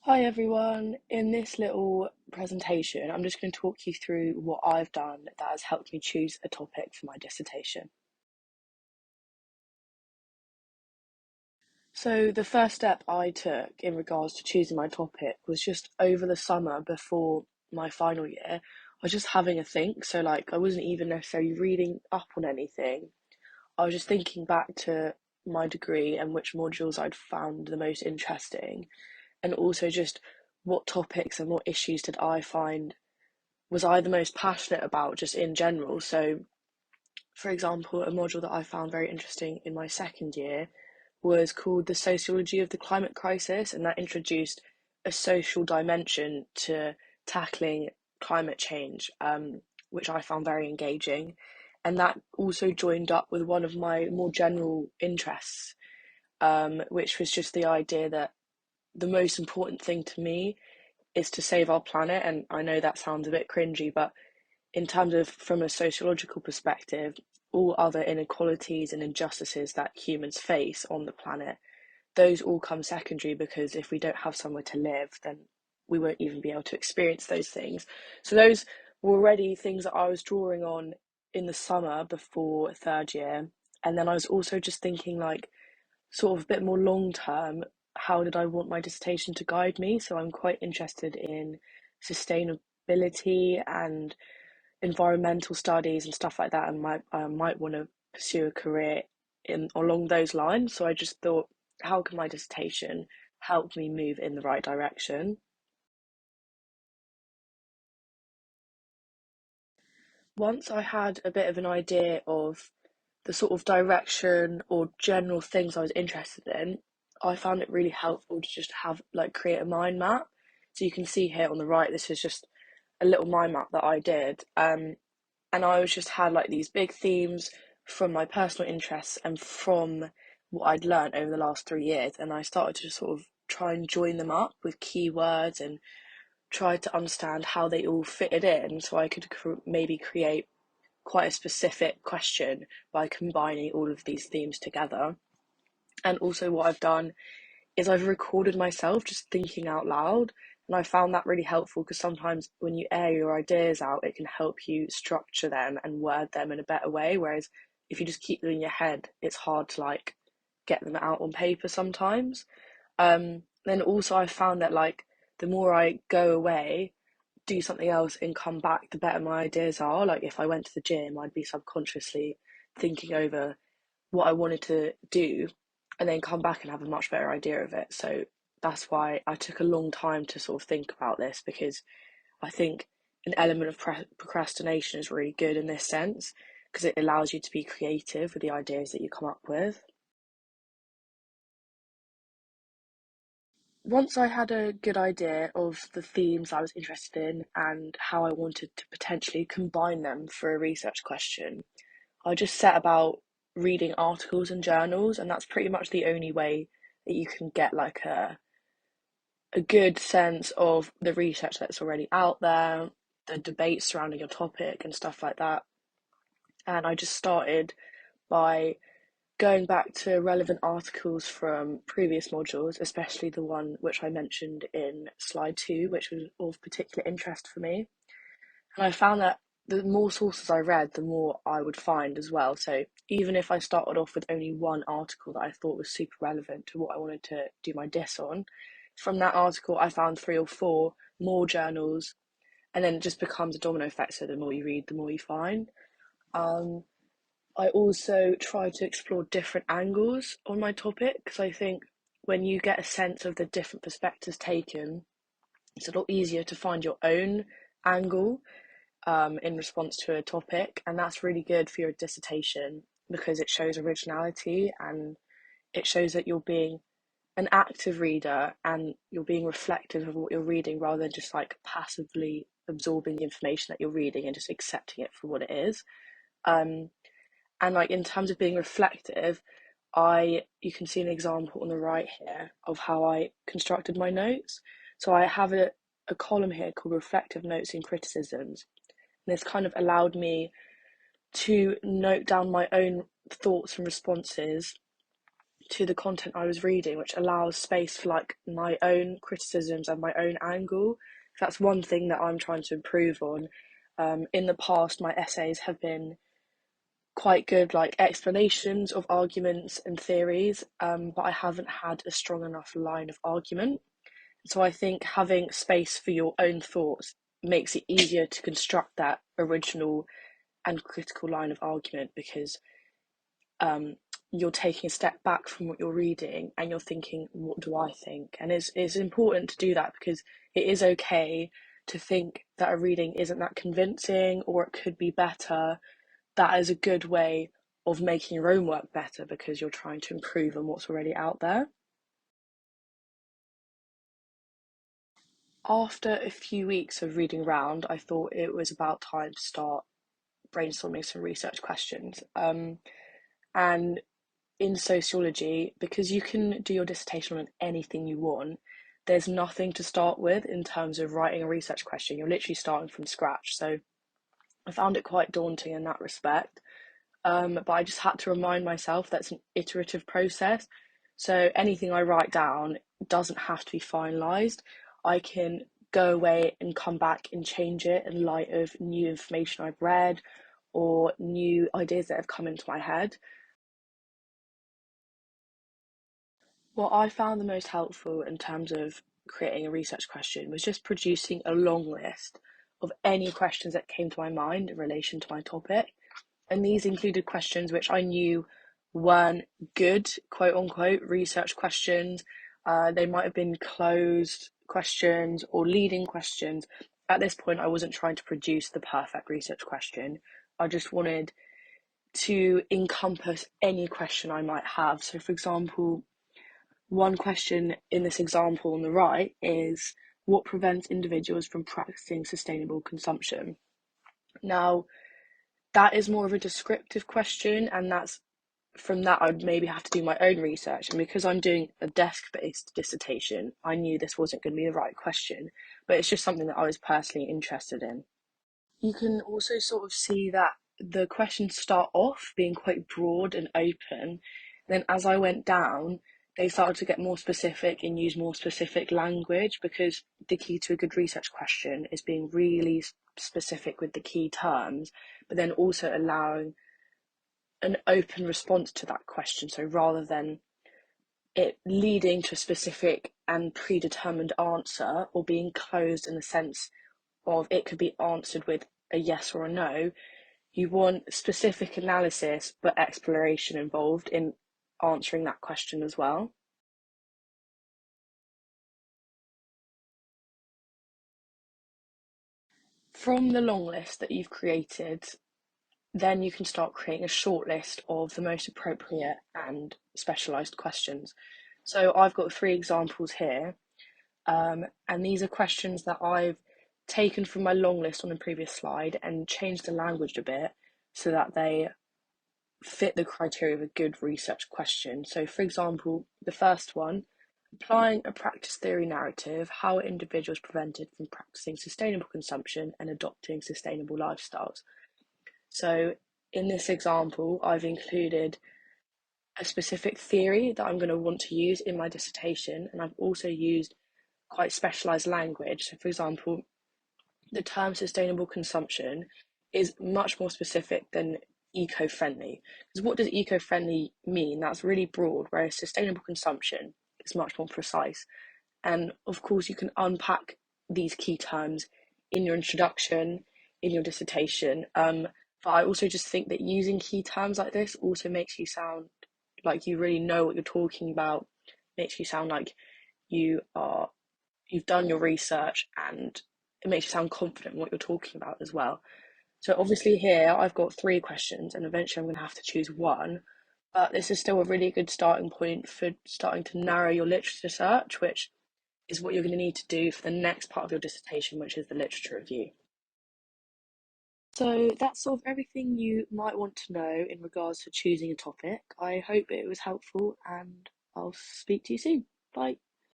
Hi everyone. In this little presentation, I'm just going to talk you through what I've done that has helped me choose a topic for my dissertation. So, the first step I took in regards to choosing my topic was just over the summer before my final year, I was just having a think. So, like, I wasn't even necessarily reading up on anything. I was just thinking back to my degree and which modules I'd found the most interesting, and also just what topics and what issues did I find was I the most passionate about just in general. So, for example, a module that I found very interesting in my second year was called The Sociology of the Climate Crisis, and that introduced a social dimension to tackling climate change, which I found very engaging. And that also joined up with one of my more general interests, which was just the idea that the most important thing to me is to save our planet. And I know that sounds a bit cringy, but in terms of from a sociological perspective, all other inequalities and injustices that humans face on the planet, those all come secondary because if we don't have somewhere to live, then we won't even be able to experience those things. So those were already things that I was drawing on in the summer before third year. And then I was also just thinking like sort of a bit more long term, how did I want my dissertation to guide me? So I'm quite interested in sustainability and environmental studies and stuff like that, and I might want to pursue a career in along those lines. So I just thought, how can my dissertation help me move in the right direction? Once I had a bit of an idea of the sort of direction or general things I was interested in, I found it really helpful to just have like create a mind map. So you can see here on the right, this is just a little mind map that I did. And I was just had like these big themes from my personal interests and from what I'd learned over the last 3 years. And I started to sort of try and join them up with keywords and try to understand how they all fitted in so I could maybe create quite a specific question by combining all of these themes together. And also, what I've done is I've recorded myself just thinking out loud. And I found that really helpful because sometimes when you air your ideas out, it can help you structure them and word them in a better way. Whereas if you just keep them in your head, it's hard to like get them out on paper sometimes. Then also I found that like the more I go away, do something else and come back, the better my ideas are. Like if I went to the gym, I'd be subconsciously thinking over what I wanted to do and then come back and have a much better idea of it. So that's why I took a long time to sort of think about this because I think an element of procrastination is really good in this sense because it allows you to be creative with the ideas that you come up with. Once I had a good idea of the themes I was interested in and how I wanted to potentially combine them for a research question, I just set about reading articles and journals, and that's pretty much the only way that you can get like a good sense of the research that's already out there, the debates surrounding a topic and stuff like that. And I just started by going back to relevant articles from previous modules, especially the one which I mentioned in slide 2, which was of particular interest for me. And I found that the more sources I read, the more I would find as well. So even if I started off with only one article that I thought was super relevant to what I wanted to do my diss on, from that article I found 3 or 4 more journals, and then it just becomes a domino effect. So the more you read, the more you find. Um, I also try to explore different angles on my topic because I think when you get a sense of the different perspectives taken, it's a lot easier to find your own angle in response to a topic, and that's really good for your dissertation because it shows originality and it shows that you're being an active reader and you're being reflective of what you're reading rather than just like passively absorbing the information that you're reading and just accepting it for what it is. Um, and like in terms of being reflective, you can see an example on the right here of how I constructed my notes. So I have a column here called reflective notes and criticisms. And this kind of allowed me to note down my own thoughts and responses to the content I was reading, which allows space for like my own criticisms and my own angle. That's one thing that I'm trying to improve on. In the past, my essays have been quite good, like explanations of arguments and theories, but I haven't had a strong enough line of argument. So I think having space for your own thoughts makes it easier to construct that original and critical line of argument because um, you're taking a step back from what you're reading and you're thinking, what do I think? And it's important to do that because it is okay to think that a reading isn't that convincing or it could be better. That is a good way of making your own work better because you're trying to improve on what's already out there. After a few weeks of reading around, I thought it was about time to start brainstorming some research questions. And in sociology, because you can do your dissertation on anything you want, there's nothing to start with in terms of writing a research question. You're literally starting from scratch. So I found it quite daunting in that respect. But I just had to remind myself that's an iterative process. So anything I write down doesn't have to be finalised. I can go away and come back and change it in light of new information I've read or new ideas that have come into my head. What I found the most helpful in terms of creating a research question was just producing a long list of any questions that came to my mind in relation to my topic. And these included questions which I knew weren't good, quote unquote, research questions. They might have been closed questions or leading questions. At this point, I wasn't trying to produce the perfect research question. I just wanted to encompass any question I might have. So, for example, one question in this example on the right is what prevents individuals from practicing sustainable consumption? Now, that is more of a descriptive question, and that's from that I'd maybe have to do my own research. And because I'm doing a desk-based dissertation, I knew this wasn't going to be the right question, but it's just something that I was personally interested in. You can also sort of see that the questions start off being quite broad and open. Then as I went down, they started to get more specific and use more specific language because the key to a good research question is being really specific with the key terms, but then also allowing an open response to that question. So rather than it leading to a specific and predetermined answer or being closed in the sense of it could be answered with a yes or a no, you want specific analysis but exploration involved in answering that question as well. From the long list that you've created, then you can start creating a short list of the most appropriate and specialised questions. So I've got three examples here, and these are questions that I've taken from my long list on the previous slide and changed the language a bit so that they fit the criteria of a good research question. So, for example, the first one, applying a practice theory narrative, how are individuals prevented from practicing sustainable consumption and adopting sustainable lifestyles? So, in this example, I've included a specific theory that I'm going to want to use in my dissertation, and I've also used quite specialized language. So, for example, the term sustainable consumption is much more specific than eco-friendly. Because what does eco-friendly mean? That's really broad, whereas sustainable consumption is much more precise. And of course, you can unpack these key terms in your introduction, in your dissertation. But I also just think that using key terms like this also makes you sound like you really know what you're talking about, makes you sound like you are you've done your research and it makes you sound confident in what you're talking about as well. So obviously here I've got three questions and eventually I'm going to have to choose one, but this is still a really good starting point for starting to narrow your literature search, which is what you're going to need to do for the next part of your dissertation, which is the literature review. So that's sort of everything you might want to know in regards to choosing a topic. I hope it was helpful and I'll speak to you soon. Bye.